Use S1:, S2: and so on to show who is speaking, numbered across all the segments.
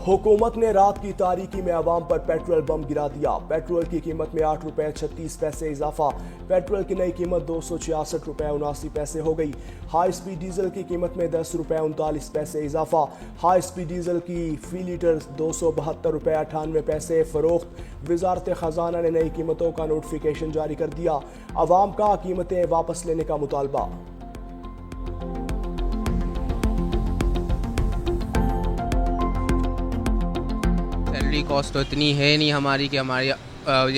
S1: हुकूमत ने रात की तारीकी में आवाम पर पेट्रोल बम गिरा दिया। पेट्रोल की कीमत में 8 रुपए 36 पैसे इजाफा। पेट्रोल की नई कीमत 266 रुपए 79 पैसे हो गई। हाई स्पीड डीजल की कीमत में 10 रुपए 39 पैसे इजाफा। हाई स्पीड डीजल की फी लीटर 272 रुपए 98 पैसे फरोख्त। वजारत खजाना ने नई कीमतों का नोटिफिकेशन जारी कर दिया। आवाम का कीमतें वापस लेने का मुतालबा।
S2: सैलरी कॉस्ट तो इतनी है नहीं हमारी कि हमारी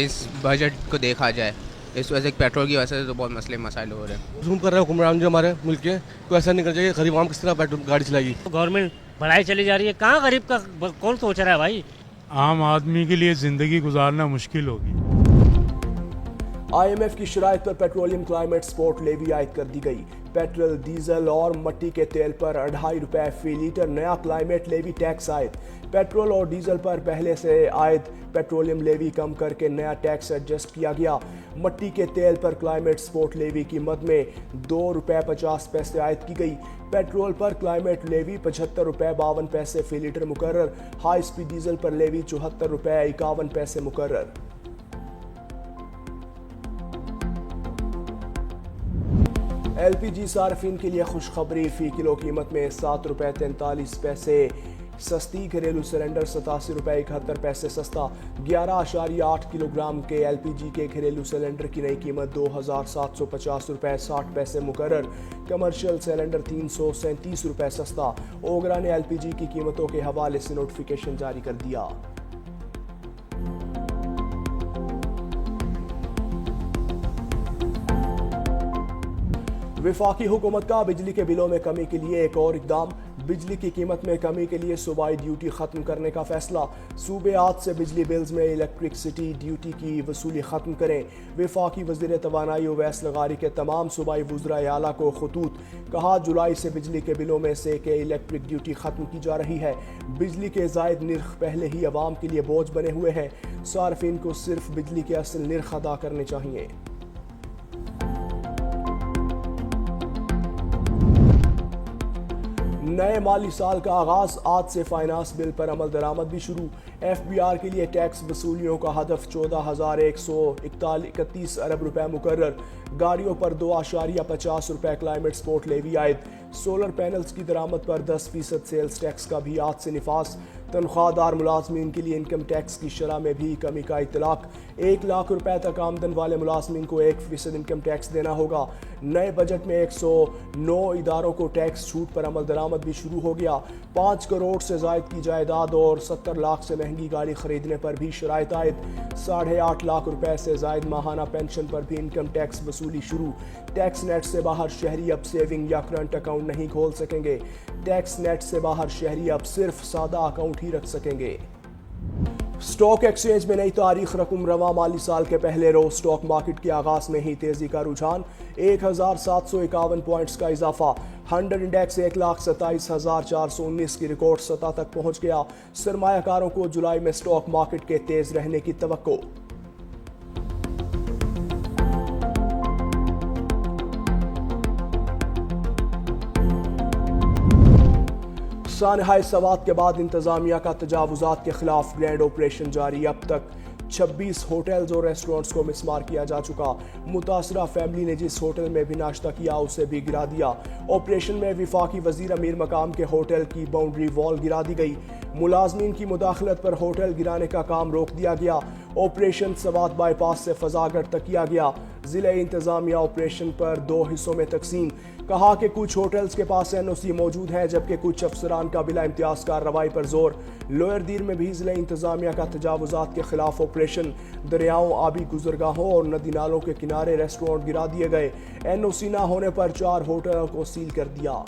S2: इस बजट को देखा जाए। इस वजह से पेट्रोल की वजह से तो बहुत मसले मसाइल हो रहे हैं।
S3: जुल्म कर रहे हैं हुक्मरान जो हमारे मुल्क के, तो ऐसा नहीं करना चाहिए। गरीब आवाम किस तरह पेट्रोल गाड़ी चलाएगी?
S4: गवर्नमेंट बढ़ाई चली जा रही है, कहाँ गरीब का कौन सोच रहा है भाई?
S5: आम आदमी के लिए ज़िंदगी गुजारना मुश्किल होगी।
S1: IMF की शराइत पर पेट्रोलियम क्लाइमेट सपोर्ट लेवी आयद कर दी गई। पेट्रोल, डीजल और मट्टी के तेल पर 2.5 रुपए फी लीटर नया क्लाइमेट लेवी टैक्स आयद। पेट्रोल और डीजल पर पहले से आयद पेट्रोलियम लेवी कम करके नया टैक्स एडजस्ट किया गया। मट्टी के तेल पर क्लाइमेट सपोर्ट लेवी की मद में 2 रुपए 50 पैसे आयद की गई। पेट्रोल पर क्लाइमेट लेवी 75 रुपए 52 पैसे फी लीटर मुकर्रर। हाई स्पीड डीजल पर लेवी 74 रुपए 51 पैसे मुकर्रर। LPG सार्फिन के लिए खुशखबरी, फी किलो कीमत में 7 रुपए 43 पैसे सस्ती। घरेलू सिलेंडर 87 रुपए 71 पैसे सस्ता। 11.8 किलोग्राम के LPG के घरेलू सिलेंडर की नई कीमत 2,750 रुपए 60 पैसे मुकर्रर। कमर्शियल सिलेंडर 337 रुपए सस्ता। ओगरा ने LPG की कीमतों के हवाले से नोटिफिकेशन जारी कर दिया। वफाकी हुकूमत का बिजली के बिलों में कमी के लिए एक और इकदाम। बिजली की कीमत में कमी के लिए सूबाई ड्यूटी खत्म करने का फैसला। सूबे आज से बिजली बिल्स में इलेक्ट्रिसिटी ड्यूटी की वसूली खत्म करें। वफाकी वज़ीर तवानाई उवैस लगारी के तमाम सूबाई वज़राए आला को खतूत। कहा, जुलाई से बिजली के बिलों में से के इलेक्ट्रिक ड्यूटी खत्म की जा रही है। बिजली के ज़ायद निर्ख पहले ही अवाम के लिए बोझ बने हुए हैं। सार्फिन को सिर्फ बिजली के असल निर्ख अदा करने चाहिए। नए माली साल का आगाज, आज से फाइनेंस बिल पर अमल दरामद भी शुरू। FBR के लिए टैक्स वसूलियों का हदफ 14,131 अरब रुपए मुकर्रर। गाड़ियों पर 2.50 रुपए क्लाइमेट सपोर्ट लेवी आयद। सोलर पैनल्स की दरामद पर 10% सेल्स टैक्स का भी आज से निफास। तनख्वाहदार मुलाजमीन के लिए इनकम टैक्स की शरह में भी कमी का इतलाक। 1 लाख रुपए तक आमदन वाले मुलाजमीन को 1% इनकम टैक्स देना होगा। नए बजट में 109 इदारों को टैक्स छूट पर अमल दरामद भी शुरू हो गया। 5 करोड़ से जायद की जायदाद और 70 लाख से महंगी गाड़ी खरीदने पर भी शराइत आयद। 8.5 लाख रुपए से जायद माहाना पेंशन पर भी इनकम टैक्स वसूली शुरू। टैक्स नेट से बाहर शहरी अब सेविंग या करंट अकाउंट नहीं खोल सकेंगे। टैक्स नेट से बाहर शहरी अब सिर्फ सादा अकाउंट ही रख सकेंगे। स्टॉक एक्सचेंज में नई तारीख रकम रवा माली साल के पहले रोज स्टॉक मार्केट के आगाज में ही तेजी का रुझान। 1,751 पॉइंट्स का इजाफा। 100 इंडेक्स 1,27,419 की रिकॉर्ड सतह तक पहुंच गया। सरमायाकारों को जुलाई में स्टॉक मार्केट के तेज रहने की तवक्को। सानहाय सवात के बाद इंतजामिया का तजावुजात के खिलाफ ग्रैंड ऑपरेशन जारी। अब तक 26 होटल्स और रेस्टोरेंट्स को मिसमार किया जा चुका। मुतासरा फैमिली ने जिस होटल में भी नाश्ता किया उसे भी गिरा दिया। ऑपरेशन में वफाकी वजीर अमीर मकाम के होटल की बाउंड्री वॉल गिरा दी गई। मुलाजमीन की मुदाखलत पर होटल गिराने का काम रोक दिया गया। ऑपरेशन सवात बाईपास से फजागढ़ तक किया गया। जिला इंतजामिया ऑपरेशन पर 2 हिस्सों में तकसीम। कहा कि कुछ होटल्स के पास NOC मौजूद है जबकि कुछ अफसरान का बिला इम्तियाज कार्रवाई पर जोर। लोअर दीर में भी जिला इंतजामिया का तजावुजात के खिलाफ ऑपरेशन। दरियाओं, आबी गुजरगाहों और नदी नालों के किनारे रेस्टोरेंट गिरा दिए गए। NOC न होने पर 4 होटलों को सील कर दिया।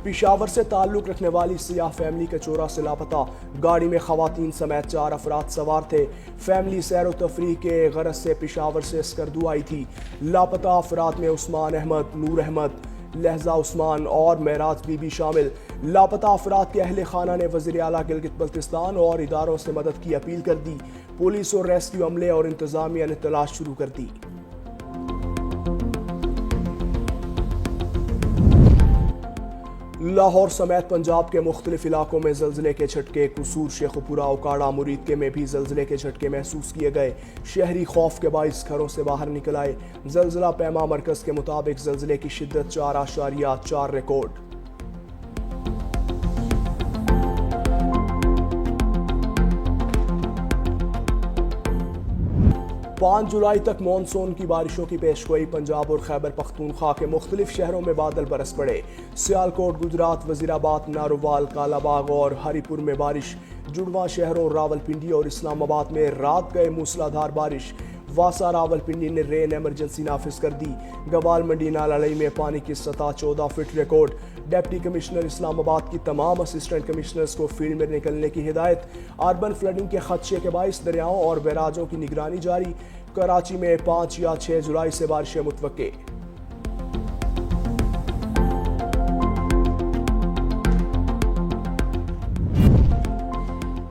S1: पिशावर से ताल्लुक रखने वाली सियाह फैमिली कचोरा से लापता। गाड़ी में खवातीन समेत 4 अफराद सवार थे। फैमिली सैर व तफरीह के गरज से पिशावर से स्कर्दू आई थी। लापता अफराद में उस्मान अहमद, नूर अहमद, लहजा उस्मान और महराज बीबी शामिल। लापता अफराद के अहले खाना ने वज़ीर आला गिलगित बल्तिस्तान और इदारों से मदद की अपील कर दी। पुलिस और रेस्क्यू अमले और इंतजामिया ने तलाश शुरू कर दी। लाहौर समेत पंजाब के मुख्तलिफ इलाकों में ज़लज़ले के झटके। कसूर, शेखुपुरा, ओकाड़ा, मुरीदके में भी ज़लज़ले के झटके महसूस किए गए। शहरी खौफ के बाइस घरों से बाहर निकल आए। ज़लज़ला पैमा मरकज़ के मुताबिक ज़लज़ले की शिद्दत 4.4 रिकॉर्ड। 5 जुलाई तक मानसून की बारिशों की पेशगोई। पंजाब और खैबर पख्तूनख्वा के मुख्तलिफ शहरों में बादल बरस पड़े। सियालकोट, गुजरात, वजीराबाद, नारोवाल, कालाबाग और हरिपुर में बारिश। जुड़वा शहरों रावलपिंडी और इस्लामाबाद में रात गए मूसलाधार बारिश। वासा रावलपिंडी ने रेन एमरजेंसी नाफिज कर दी। गवाल मंडी नालालई में पानी की सतह 14 feet record. Deputy commissioner Islamabad की तमाम असिस्टेंट कमिश्नर्स को फील्ड में निकलने की हिदायत। अर्बन फ्लडिंग के खदशे के बाइस दरियाओं और बैराजों की निगरानी जारी। कराची में 5 या 6 जुलाई से बारिशें मुतवक्के।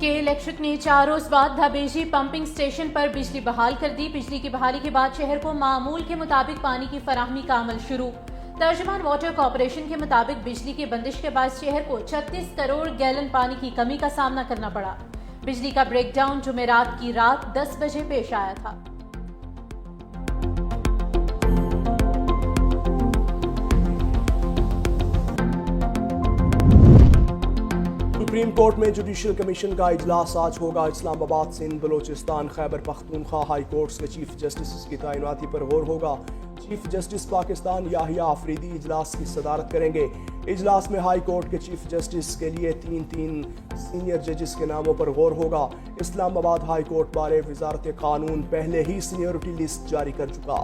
S6: के इलेक्ट्रिक ने 4 रोज बाद धाबेजी पंपिंग स्टेशन पर बिजली बहाल कर दी। बिजली की बहाली के बाद शहर को मामूल के मुताबिक पानी की फराहमी का अमल शुरू। तर्जुमान वाटर कॉर्पोरेशन के मुताबिक बिजली की बंदिश के बाद शहर को 36 करोड़ गैलन पानी की कमी का सामना करना पड़ा। बिजली का ब्रेकडाउन जुमेरात की रात 10 बजे पेश आया था।
S1: सुप्रीम कोर्ट में जुडिशल कमीशन का इजलास आज होगा। इस्लामाबाद, सिंध, बलोचिस्तान, खैबर पख्तूनख्वा हाई कोर्ट्स के चीफ जस्टिस की तैनाती पर गौर होगा। चीफ जस्टिस पाकिस्तान याहिया अफरीदी इजलास की सदारत करेंगे। इजलास में हाई कोर्ट के चीफ जस्टिस के लिए 3 सीनियर जजेस के नामों पर गौर होगा। इस्लामाबाद हाई कोर्ट बारे वजारत कानून पहले ही सीनियरिटी लिस्ट जारी कर चुका।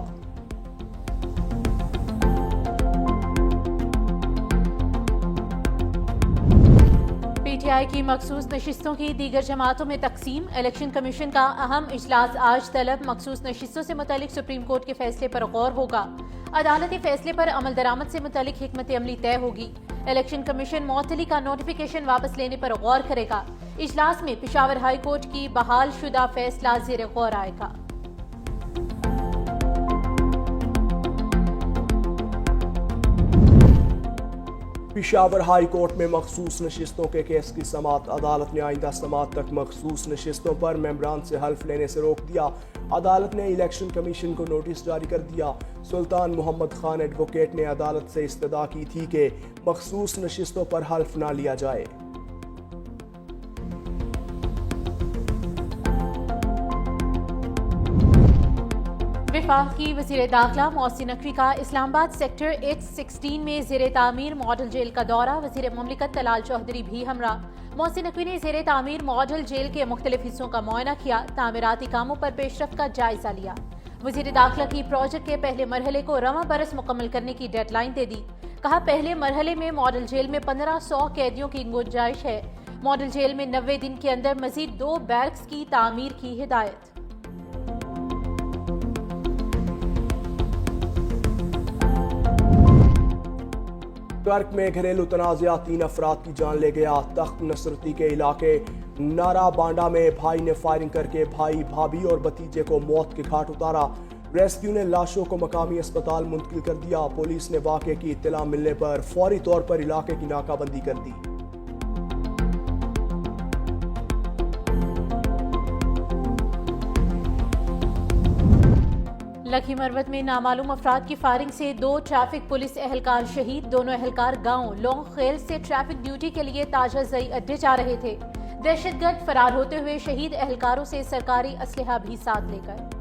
S6: पीटीआई की मखसूस नशिस्तों की दीगर जमातों में तकसीम। इलेक्शन कमीशन का अहम इजलास आज तलब। मखसूस नशिस्तों से मुतालिक सुप्रीम कोर्ट के फैसले पर गौर होगा। अदालती फैसले पर अमल दरामद से मुतालिक हिकमत अमली तय होगी। इलेक्शन कमीशन मुअत्तली का नोटिफिकेशन वापस लेने पर गौर करेगा। इजलास में पेशावर हाई कोर्ट की बहाल शुदा फैसला ज़ेर गौर आएगा।
S1: पेशावर हाई कोर्ट में मखसूस नशिस्तों के केस की समाअत। अदालत ने आइंदा समाअत तक मखसूस नशिस्तों पर मेंबरान से हल्फ लेने से रोक दिया। अदालत ने इलेक्शन कमीशन को नोटिस जारी कर दिया। सुल्तान मोहम्मद खान एडवोकेट ने अदालत से इस्तदा की थी कि मखसूस नशिस्तों पर हल्फ ना लिया जाए।
S6: वफाक की वज़ीर दाखिला मोहसिन नकवी का इस्लामाबाद सेक्टर 816 में ज़ेर तामीर मॉडल जेल का दौरा। वज़ीर मुमलिकत तलाल चौधरी भी हमरा। मोहसिन नकवी ने ज़ेर तामीर मॉडल जेल के मुख्तलिफ हिस्सों का मुआयना किया। तामीराती कामों पर पेशरफ्त का जायजा लिया। वज़ीर दाखिला की प्रोजेक्ट के पहले मरहले को रवां बरस मुकम्मल करने की डेडलाइन दे दी। कहा, पहले मरहले में मॉडल जेल में 1500 कैदियों की गुंजाइश है। मॉडल जेल में 90 दिन के अंदर मजीद 2 बैरक्स की तामीर की हिदायत।
S1: कर्क में घरेलू तनाज़ा 3 अफराद की जान ले गया। तख्त नसरती के इलाके नारा बांडा में भाई ने फायरिंग करके भाई, भाभी और भतीजे को मौत के घाट उतारा। रेस्क्यू ने लाशों को मकामी अस्पताल मुंतकिल कर दिया। पुलिस ने वाक़े की इत्तला मिलने पर फौरी तौर पर इलाके की नाकाबंदी कर दी।
S6: लखी मरवत में नामालूम अफराद की फायरिंग से 2 ट्रैफिक पुलिस एहलकार शहीद। दोनों एहलकार गांव लोंग खेल से ट्रैफिक ड्यूटी के लिए ताजा जई अड्डे जा रहे थे। दहशतगर्द फरार होते हुए शहीद एहलकारों से सरकारी असलहा भी साथ ले गए।